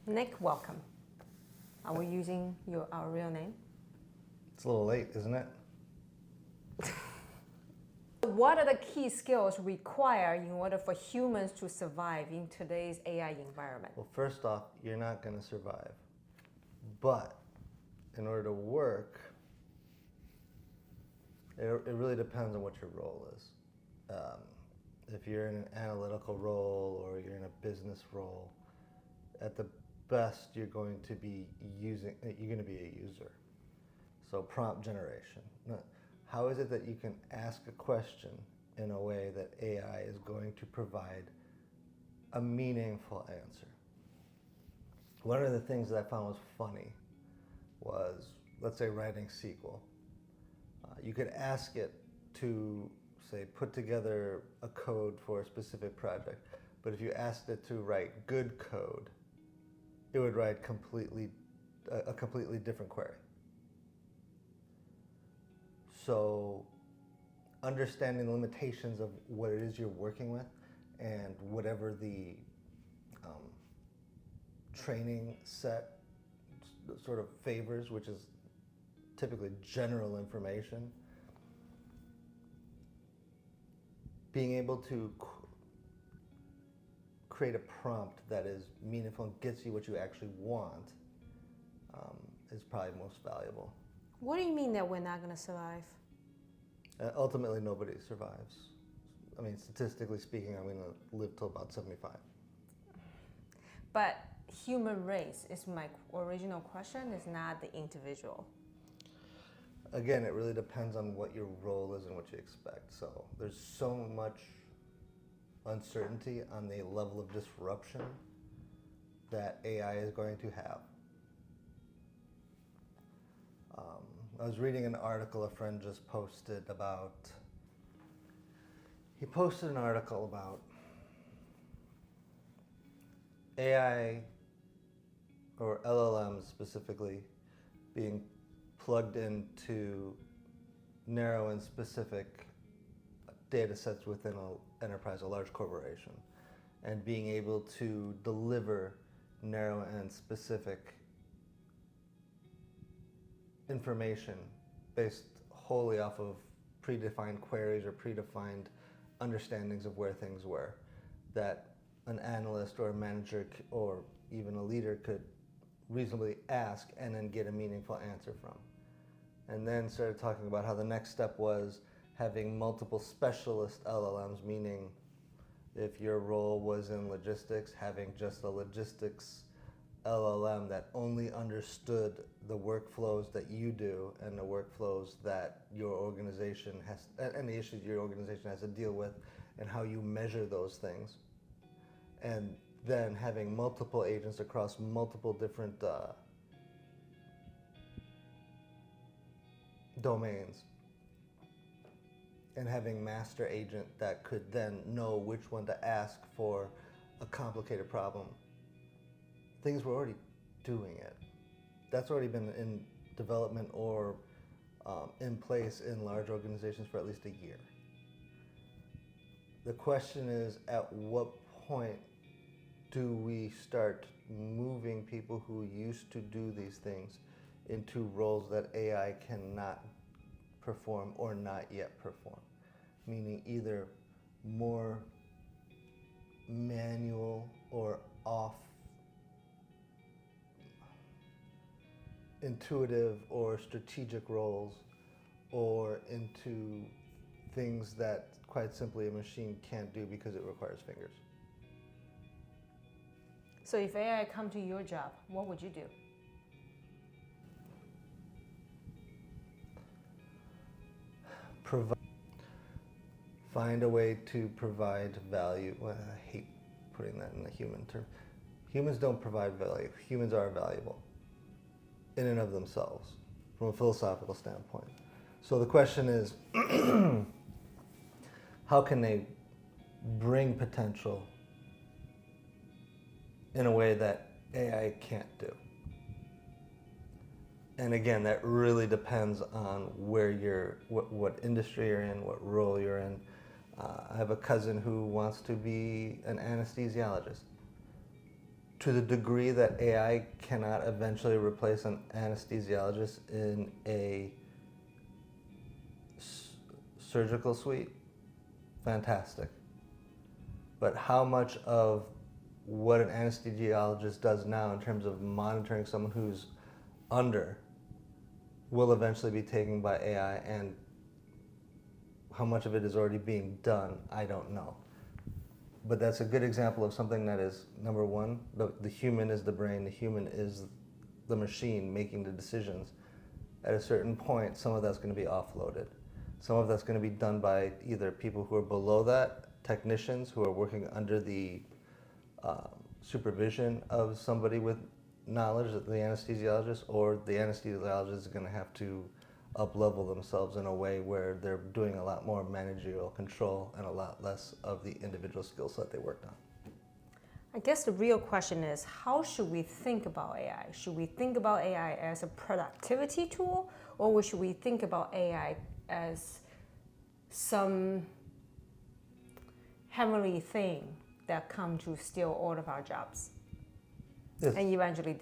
Nick, welcome. Are we using our real name? It's a little late, isn't it? What are the key skills required in order for humans to survive in today's AI environment? Well, first off, you're not going to survive. But in order to work, it really depends on what your role is. If you're in an analytical role or you're in a business role, at the best you're going to be a user. So prompt generation. How is it that you can ask a question in a way that AI is going to provide a meaningful answer? One of the things that I found was funny was, let's say, writing SQL. You could ask it to, say, put together a code for a specific project, but if you asked it to write good code, it would write a completely different query. So understanding the limitations of what it is you're working with and whatever the training set sort of favors, which is typically general information, being able to create a prompt that is meaningful and gets you what you actually want is probably most valuable. What do you mean that we're not going to survive? Ultimately, nobody survives. I mean, statistically speaking, I'm going to live till about 75. But human race is my original question, is not the individual. Again, it really depends on what your role is and what you expect. So there's so much uncertainty on the level of disruption that AI is going to have. I was reading an article a friend just posted about, he posted an article about AI, or LLMs specifically, being plugged into narrow and specific data sets within an enterprise, a large corporation, and being able to deliver narrow and specific information based wholly off of predefined queries or predefined understandings of where things were, that an analyst or a manager or even a leader could reasonably ask and then get a meaningful answer from. And then started talking about how the next step was having multiple specialist LLMs, meaning if your role was in logistics, having just a logistics LLM that only understood the workflows that you do and the workflows that your organization has, and the issues your organization has to deal with and how you measure those things. And then having multiple agents across multiple different domains, and having master agent that could then know which one to ask for a complicated problem. Things were already doing it. That's already been in development or in place in large organizations for at least a year. The question is, at what point do we start moving people who used to do these things into roles that AI cannot perform or not yet perform? Meaning either more manual or off intuitive or strategic roles, or into things that quite simply a machine can't do because it requires fingers. So if AI come to your job, what would you do? Find a way to provide value. Well, I hate putting that in a human term. Humans don't provide value. Humans are valuable in and of themselves from a philosophical standpoint. So the question is, how can they bring potential in a way that AI can't do? And again, that really depends on where what industry you're in, what role you're in. I have a cousin who wants to be an anesthesiologist. to the degree that AI cannot eventually replace an anesthesiologist in a surgical suite, fantastic. But how much of what an anesthesiologist does now in terms of monitoring someone who's under will eventually be taken by AI, and how much of it is already being done, I don't know. But that's a good example of something that is, number one, the human is the brain, the human is the machine making the decisions. At a certain point, some of that's going to be offloaded. Some of that's going to be done by either people who are below that, technicians who are working under the supervision of somebody with knowledge, the anesthesiologist, or the anesthesiologist is going to have to up-level themselves in a way where they're doing a lot more managerial control and a lot less of the individual skill set they worked on. I guess the real question is, how should we think about AI? Should we think about AI as a productivity tool, or should we think about AI as some heavenly thing that come to steal all of our jobs Yes. and eventually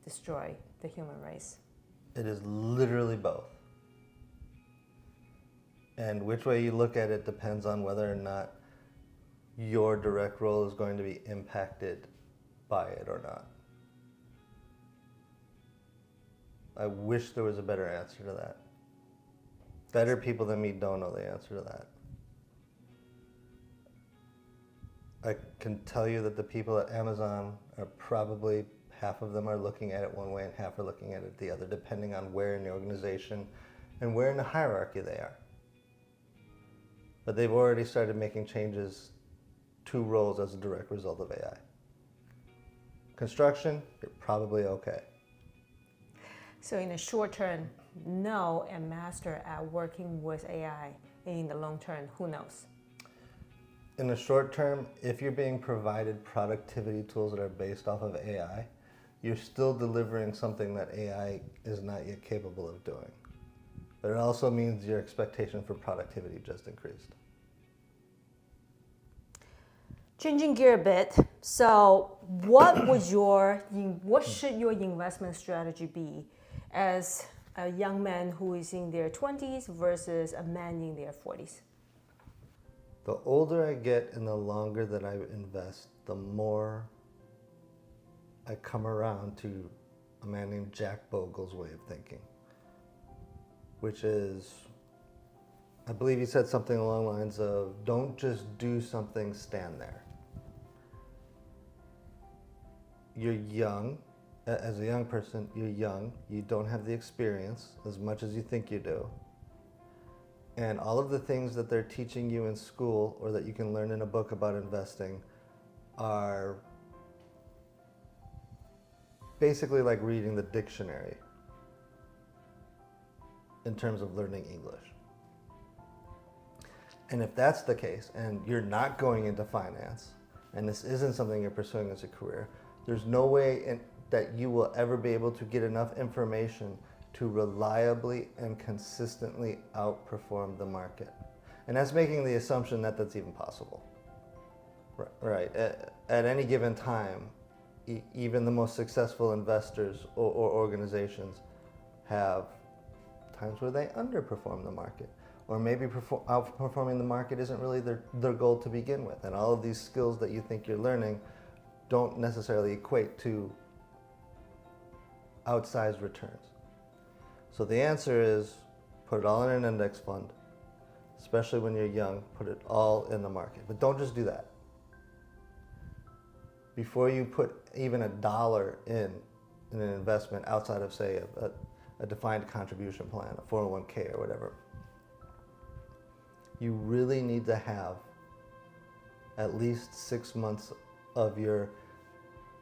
destroy the human race? It is literally both. And which way you look at it depends on whether or not your direct role is going to be impacted by it or not. I wish there was a better answer to that. Better people than me don't know the answer to that. I can tell you that the people at Amazon are probably, half of them are looking at it one way and half are looking at it the other, depending on where in the organization and where in the hierarchy they are. But they've already started making changes to roles as a direct result of AI. Construction, you're probably okay. So in the short term, know and master at working with AI. And in the long term, who knows? In the short term, if you're being provided productivity tools that are based off of AI, you're still delivering something that AI is not yet capable of doing. But it also means your expectation for productivity just increased. Changing gear a bit. So, what should your investment strategy be as a young man who is in their 20s versus a man in their 40s? The older I get and the longer that I invest, the more I come around to a man named Jack Bogle's way of thinking, which is, I believe he said something along the lines of, don't just do something, stand there. You're young. As a young person, you're young. You don't have the experience as much as you think you do. And all of the things that they're teaching you in school or that you can learn in a book about investing are basically like reading the dictionary in terms of learning English. And if that's the case, and you're not going into finance, and this isn't something you're pursuing as a career, there's no way that you will ever be able to get enough information to reliably and consistently outperform the market. And that's making the assumption that that's even possible. Right. At any given time, even the most successful investors or organizations have times where they underperform the market. Or maybe outperforming the market isn't really their goal to begin with. And all of these skills that you think you're learning don't necessarily equate to outsized returns. So the answer is put it all in an index fund, especially when you're young, put it all in the market. But don't just do that. Before you put even $1 in an investment outside of, say, a defined contribution plan, a 401k or whatever, you really need to have at least 6 months of your,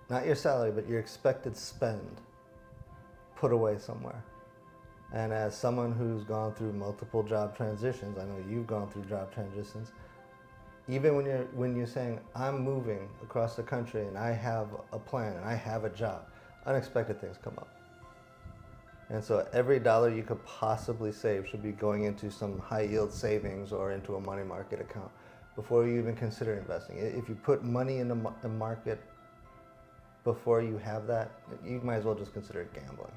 not your salary, but your expected spend put away somewhere. And as someone who's gone through multiple job transitions, I know you've gone through job transitions, even when you're saying, I'm moving across the country and I have a plan and I have a job, unexpected things come up. And so every dollar you could possibly save should be going into some high yield savings or into a money market account before you even consider investing. If you put money in the market before you have that, you might as well just consider it gambling.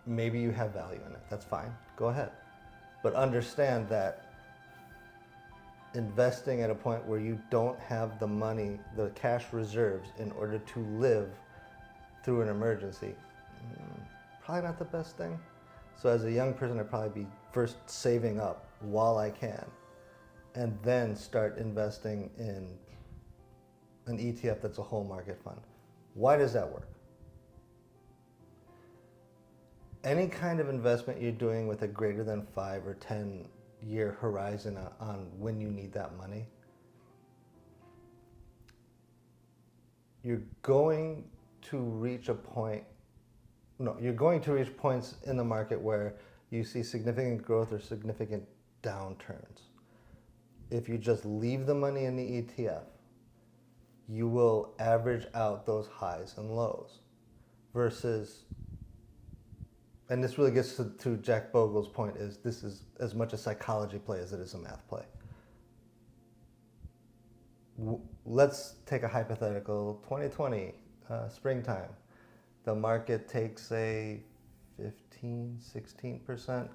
Maybe you have value in it. That's fine. Go ahead. But understand that investing at a point where you don't have the money, the cash reserves in order to live through an emergency, probably not the best thing. So as a young person, I'd probably be first saving up while I can, and then start investing in an ETF that's a whole market fund. Why does that work? Any kind of investment you're doing with a greater than 5 or 10 year horizon on when you need that money, you're going to reach points in the market where you see significant growth or significant downturns. If you just leave the money in the ETF, you will average out those highs and lows. Versus, and this really gets to Jack Bogle's point, is this is as much a psychology play as it is a math play. Let's take a hypothetical 2020 springtime. The market takes a 15, 16%,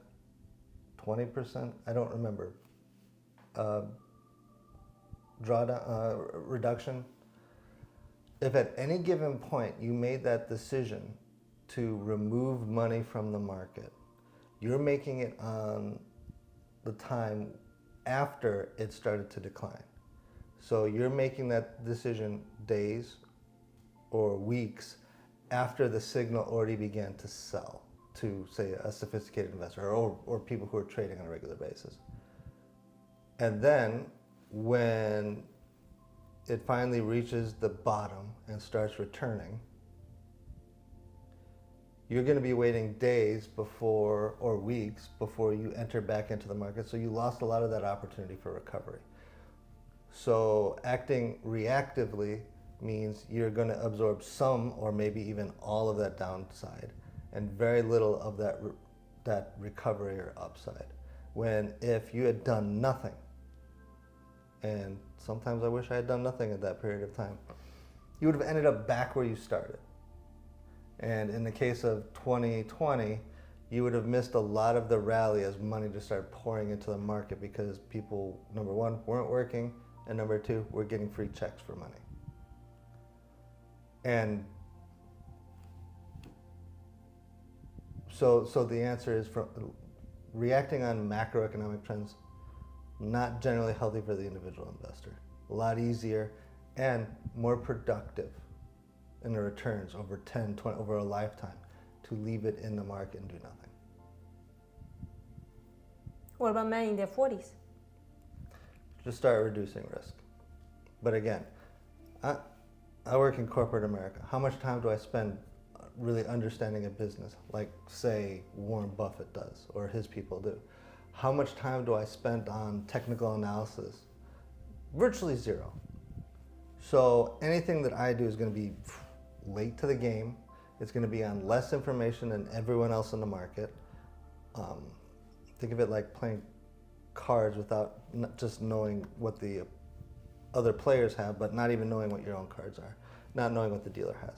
20%, I don't remember, drawdown, reduction. If at any given point you made that decision to remove money from the market, you're making it on the time after it started to decline. So you're making that decision days or weeks after the signal already began to sell to, say, a sophisticated investor or people who are trading on a regular basis. And then when it finally reaches the bottom and starts returning, you're going to be waiting days before or weeks before you enter back into the market. So you lost a lot of that opportunity for recovery. So acting reactively means you're going to absorb some or maybe even all of that downside and very little of that recovery or upside. When if you had done nothing, and sometimes I wish I had done nothing at that period of time, you would have ended up back where you started. And in the case of 2020, you would have missed a lot of the rally as money just started pouring into the market because people, number one, weren't working, and number two, were getting free checks for money. And so the answer is, from reacting on macroeconomic trends, not generally healthy for the individual investor. A lot easier and more productive in the returns over 10, 20, over a lifetime to leave it in the market and do nothing. What about men in their 40s? Just start reducing risk. But again, I work in corporate America. How much time do I spend really understanding a business, like, say, Warren Buffett does or his people do? How much time do I spend on technical analysis? Virtually zero. So anything that I do is going to be late to the game. It's going to be on less information than everyone else in the market. Think of it like playing cards without just knowing what the other players have, but not even knowing what your own cards are, not knowing what the dealer has.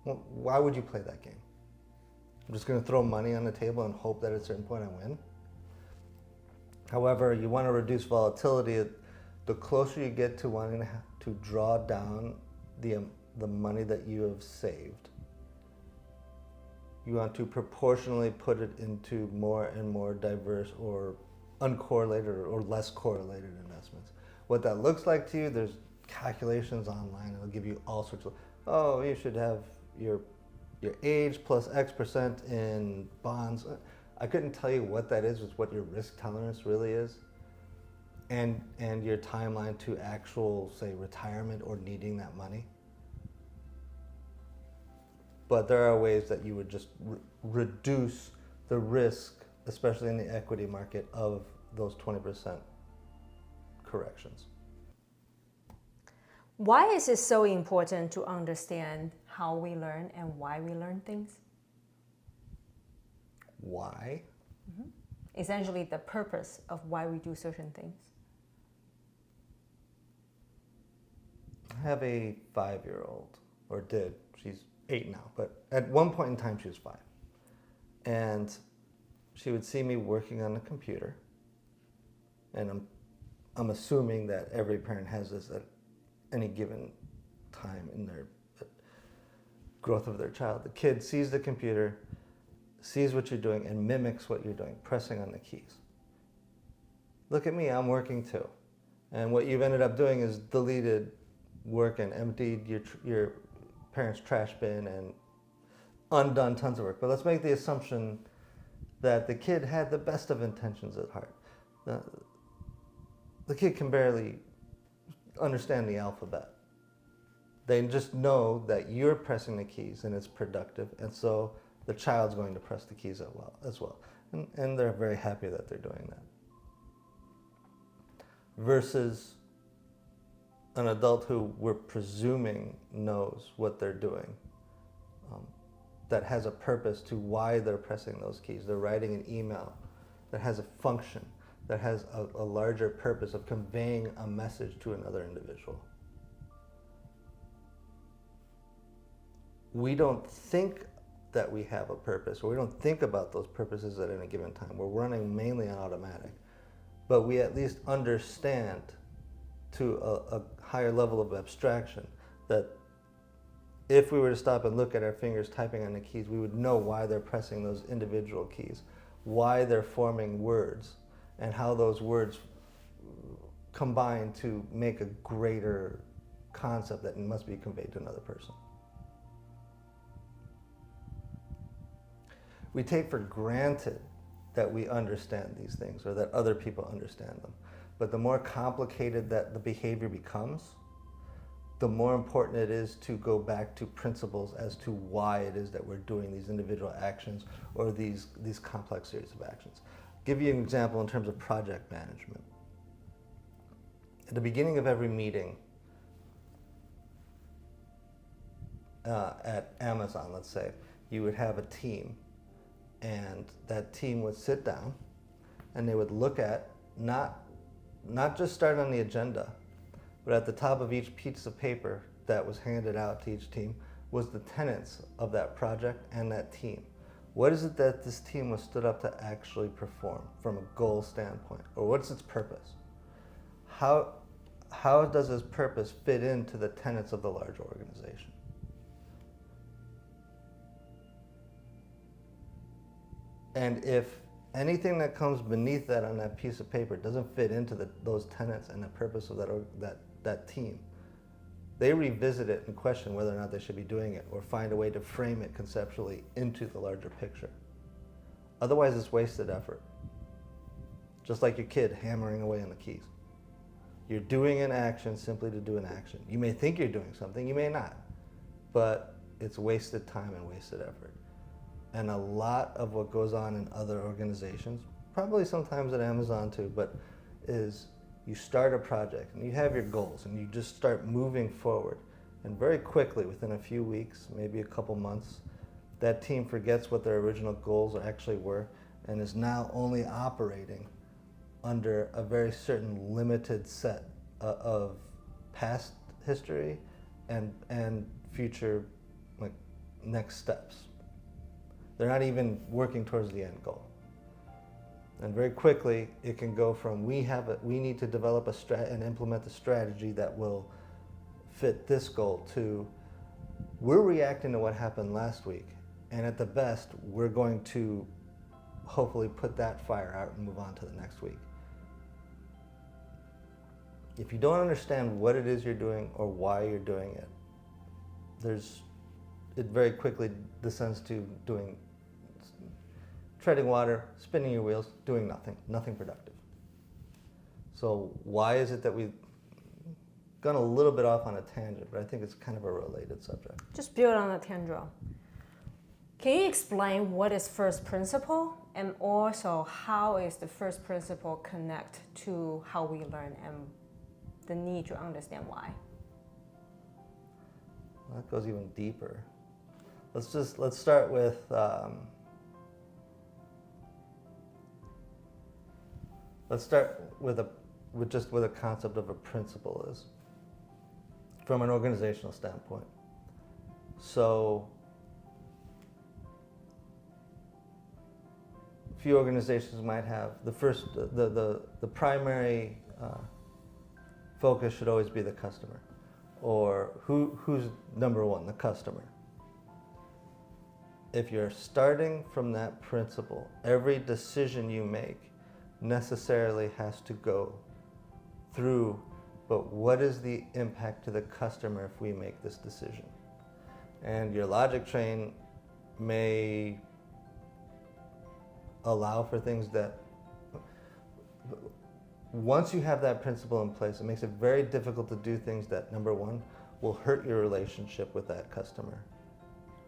Well, why would you play that game? I'm just going to throw money on the table and hope that at a certain point I win. However, you want to reduce volatility. The closer you get to wanting to draw down the money that you have saved, you want to proportionally put it into more and more diverse or uncorrelated or less correlated investments. What that looks like to you, there's calculations online. It'll give you all sorts of, oh, you should have your age plus X% in bonds. I couldn't tell you what that is, what your risk tolerance really is, and your timeline to actual, say, retirement or needing that money. But there are ways that you would just reduce the risk, especially in the equity market, of those 20% corrections. Why is it so important to understand how we learn and why we learn things? Why? Mm-hmm. Essentially the purpose of why we do certain things. I have a 5-year-old or did. She's 8 now, but at one point in time she was 5. And she would see me working on the computer, and I'm assuming that every parent has this at any given time in their growth of their child. The kid sees the computer, sees what you're doing, and mimics what you're doing, pressing on the keys. Look at me, I'm working too. And what you've ended up doing is deleted work and emptied your parents' trash bin and undone tons of work. But let's make the assumption that the kid had the best of intentions at heart. The kid can barely understand the alphabet. They just know that you're pressing the keys and it's productive, and so the child's going to press the keys as well. And they're very happy that they're doing that. Versus an adult who we're presuming knows what they're doing, that has a purpose to why they're pressing those keys. They're writing an email that has a function, that has a larger purpose of conveying a message to another individual. We don't think that we have a purpose, or we don't think about those purposes at any given time. We're running mainly on automatic. But we at least understand to a higher level of abstraction that if we were to stop and look at our fingers typing on the keys, we would know why they're pressing those individual keys, why they're forming words, and how those words combine to make a greater concept that must be conveyed to another person. We take for granted that we understand these things, or that other people understand them. But the more complicated that the behavior becomes, the more important it is to go back to principles as to why it is that we're doing these individual actions or these complex series of actions. I'll give you an example in terms of project management. At the beginning of every meeting at Amazon, let's say, you would have a team, and that team would sit down and they would look at, not just start on the agenda, but at the top of each piece of paper that was handed out to each team was the tenets of that project and that team. What is it that this team was stood up to actually perform from a goal standpoint? Or what's its purpose? How does its purpose fit into the tenets of the larger organization? And if anything that comes beneath that on that piece of paper doesn't fit into those tenets and the purpose of that team, they revisit it and question whether or not they should be doing it, or find a way to frame it conceptually into the larger picture. Otherwise, it's wasted effort. Just like your kid hammering away on the keys. You're doing an action simply to do an action. You may think you're doing something, you may not, but it's wasted time and wasted effort. And a lot of what goes on in other organizations, probably sometimes at Amazon too, but is you start a project and you have your goals and you just start moving forward. And very quickly, within a few weeks, maybe a couple months, that team forgets what their original goals actually were and is now only operating under a very certain limited set of past history and future, like, next steps. They're not even working towards the end goal. And very quickly, it can go from we need to develop and implement the strategy that will fit this goal to we're reacting to what happened last week, and at the best, we're going to hopefully put that fire out and move on to the next week. If you don't understand what it is you're doing or why you're doing it, it very quickly descends to treading water, spinning your wheels, doing nothing productive. So why is it that we've gone a little bit off on a tangent, but I think it's kind of a related subject. Just build on the tangent. Can you explain what is first principle, and also how is the first principle connect to how we learn and the need to understand why? Well, that goes even deeper. Let's start with what a concept of a principle is from an organizational standpoint. So few organizations might have the primary focus should always be the customer, or who's number one, the customer. If you're starting from that principle, every decision you make necessarily has to go through, but what is the impact to the customer if we make this decision? And your logic train may allow for things that, once you have that principle in place, it makes it very difficult to do things that, number one, will hurt your relationship with that customer,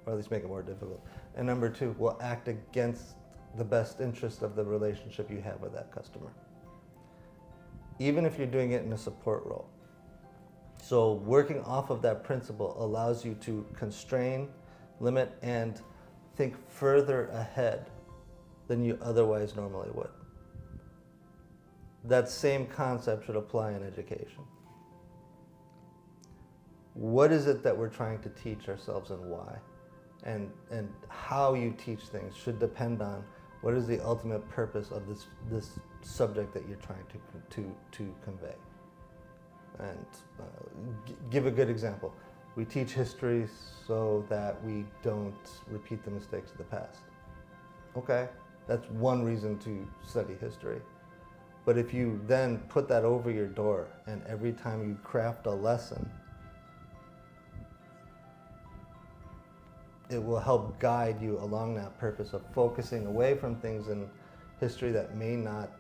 or at least make it more difficult. And number two, will act against the best interest of the relationship you have with that customer, even if you're doing it in a support role. So working off of that principle allows you to constrain, limit, and think further ahead than you otherwise normally would. That same concept should apply in education. What is it that we're trying to teach ourselves and why? And how you teach things should depend on what is the ultimate purpose of this subject that you're trying to convey. And give a good example. We teach history so that we don't repeat the mistakes of the past. Okay, that's one reason to study history. But if you then put that over your door, and every time you craft a lesson, it will help guide you along that purpose of focusing away from things in history that may not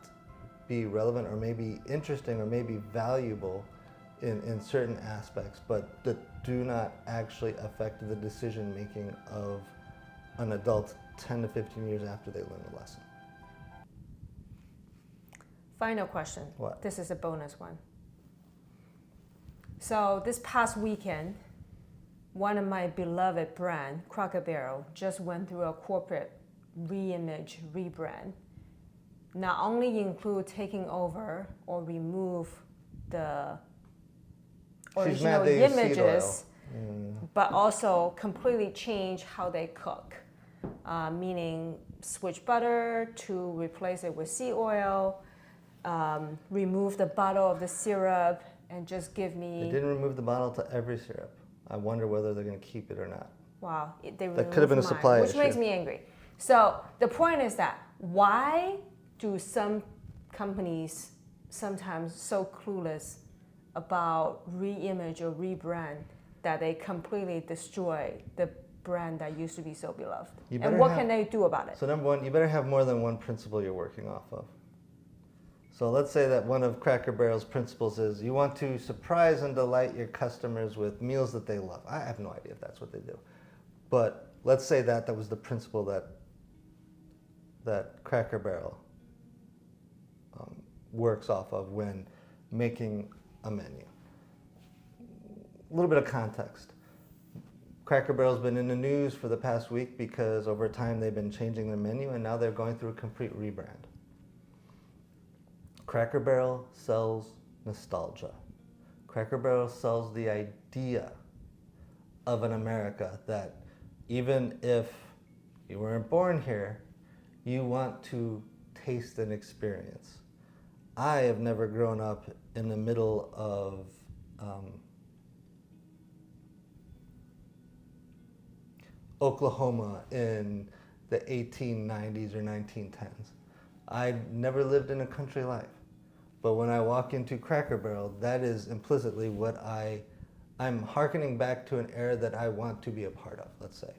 be relevant or may be interesting or may be valuable in certain aspects, but that do not actually affect the decision making of an adult 10 to 15 years after they learn the lesson. Final question. What? This is a bonus one. So this past weekend, one of my beloved brand, Cracker Barrel, just went through a corporate reimage, rebrand. Not only include taking over or remove the original images, but also completely change how they cook. Meaning switch butter to replace it with sea oil, remove the bottle of the syrup, and just give me... They didn't remove the bottle to every syrup. I wonder whether they're going to keep it or not. Wow, That could have been a supply which issue. makes me angry. So the point is that why do some companies sometimes so clueless about re-image or rebrand that they completely destroy the brand that used to be so beloved? And what can they do about it? So number one, you better have more than one principle you're working off of. So let's say that one of Cracker Barrel's principles is you want to surprise and delight your customers with meals that they love. I have no idea if that's what they do. But let's say that was the principle that Cracker Barrel works off of when making a menu. A little bit of context. Cracker Barrel's been in the news for the past week because over time they've been changing their menu and now they're going through a complete rebrand. Cracker Barrel sells nostalgia. Cracker Barrel sells the idea of an America that even if you weren't born here, you want to taste and experience. I have never grown up in the middle of Oklahoma in the 1890s or 1910s. I never lived in a country life. But when I walk into Cracker Barrel, that is implicitly what I'm hearkening back to an era that I want to be a part of, let's say.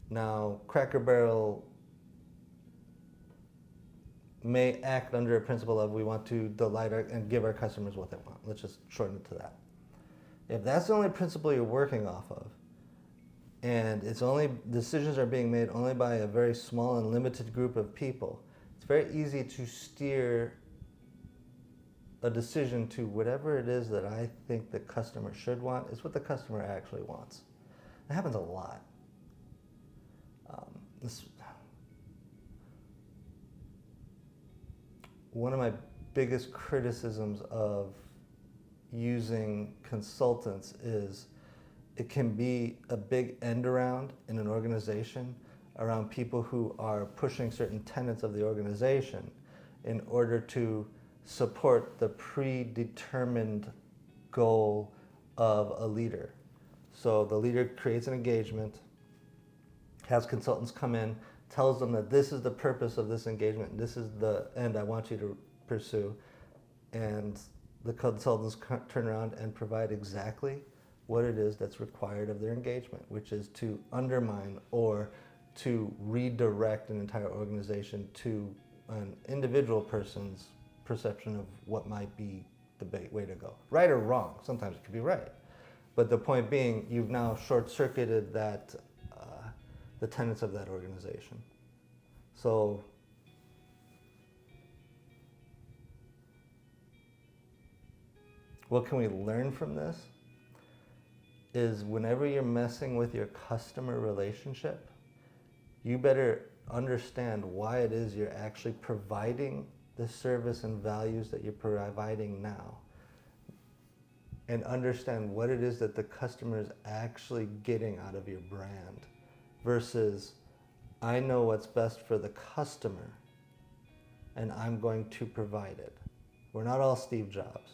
Now, Cracker Barrel may act under a principle of we want to delight and give our customers what they want. Let's just shorten it to that. If that's the only principle you're working off of, and decisions are being made only by a very small and limited group of people, it's very easy to steer a decision to whatever it is that I think the customer should want is what the customer actually wants. It happens a lot. One of my biggest criticisms of using consultants is it can be a big end around in an organization around people who are pushing certain tenets of the organization in order to support the predetermined goal of a leader. So the leader creates an engagement, has consultants come in, tells them that this is the purpose of this engagement, this is the end I want you to pursue, and the consultants turn around and provide exactly what it is that's required of their engagement, which is to undermine or to redirect an entire organization to an individual person's perception of what might be the way to go. Right or wrong, sometimes it could be right. But the point being, you've now short-circuited that, the tenets of that organization. So what can we learn from this? Is whenever you're messing with your customer relationship, you better understand why it is you're actually providing the service and values that you're providing now, and understand what it is that the customer is actually getting out of your brand versus I know what's best for the customer and I'm going to provide it. We're not all Steve Jobs.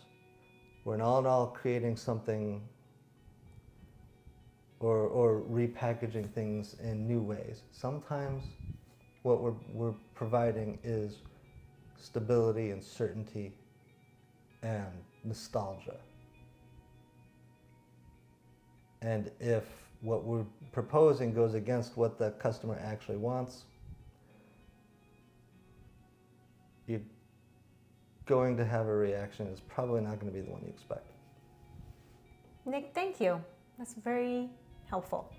We're not all creating something or repackaging things in new ways. Sometimes what we're providing is stability and certainty and nostalgia. And if what we're proposing goes against what the customer actually wants, you're going to have a reaction that's probably not going to be the one you expect. Nick, thank you. That's very helpful.